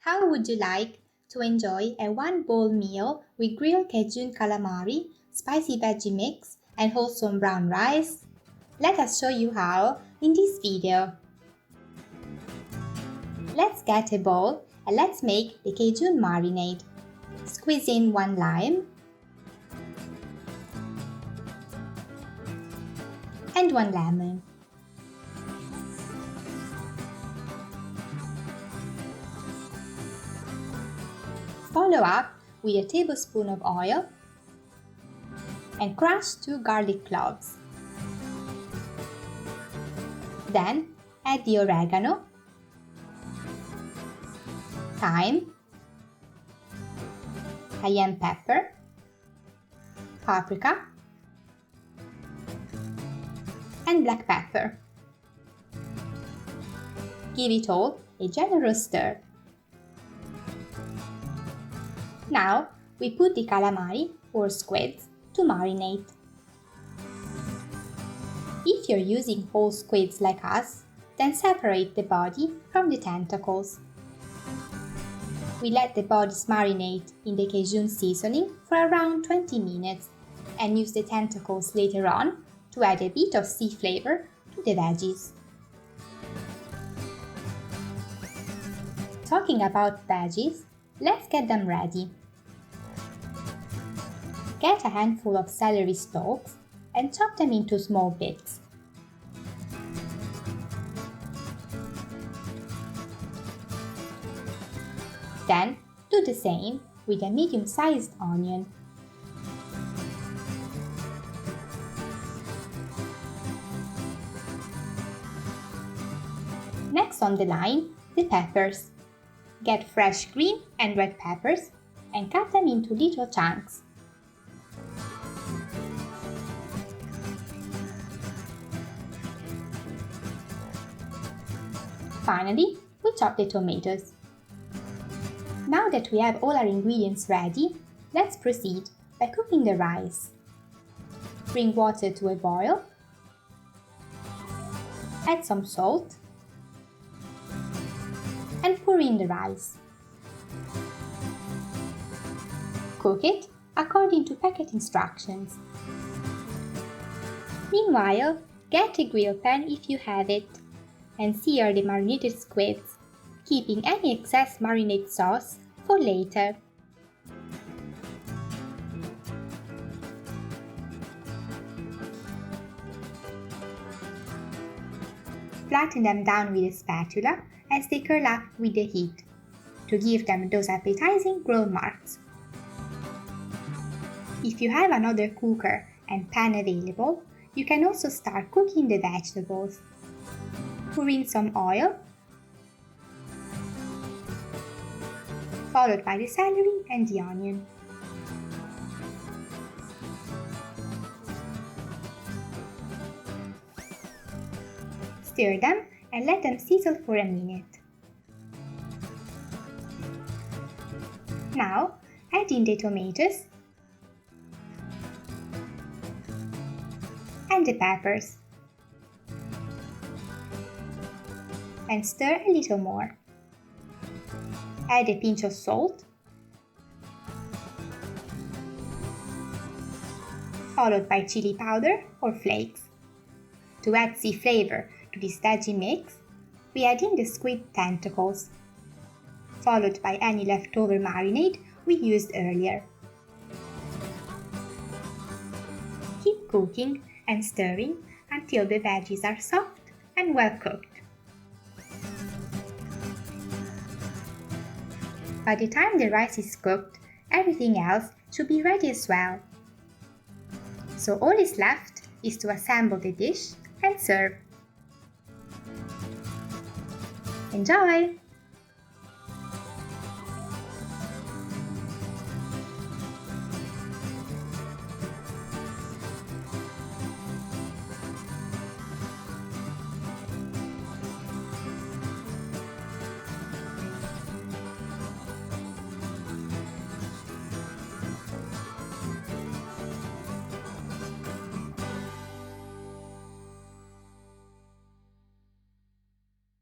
How would you like to enjoy a one-bowl meal with grilled Cajun calamari, spicy veggie mix, and wholesome brown rice? Let us show you how in this video. Let's get a bowl and let's make the Cajun marinade. Squeeze in 1 lime and 1 lemon. Follow up with a tablespoon of oil and crush 2 garlic cloves. Then add the oregano, thyme, cayenne pepper, paprika, and black pepper. Give it all a generous stir. Now we put the calamari or squids to marinate. If you're using whole squids like us, then separate the body from the tentacles. We let the bodies marinate in the Cajun seasoning for around 20 minutes and use the tentacles later on to add a bit of sea flavor to the veggies. Talking about veggies, let's get them ready. Get a handful of celery stalks and chop them into small bits. Then do the same with a medium-sized onion. Next on the line, the peppers. Get fresh green and red peppers and cut them into little chunks. Finally, we chop the tomatoes. Now that we have all our ingredients ready, let's proceed by cooking the rice. Bring water to a boil. Add some salt and pour in the rice. Cook it according to packet instructions. Meanwhile, get a grill pan if you have it and sear the marinated squids, keeping any excess marinade sauce for later. Flatten them down with a spatula as they curl up with the heat, to give them those appetizing grill marks. If you have another cooker and pan available, you can also start cooking the vegetables. Pour in some oil, followed by the celery and the onion. Stir them and let them sizzle for a minute. Now, add in the tomatoes and the peppers and stir a little more. Add a pinch of salt, followed by chili powder or flakes. To add sea flavor to this veggie mix, we add in the squid tentacles, followed by any leftover marinade we used earlier. Keep cooking and stirring until the veggies are soft and well cooked. By the time the rice is cooked, everything else should be ready as well. So all is left is to assemble the dish and serve. Enjoy!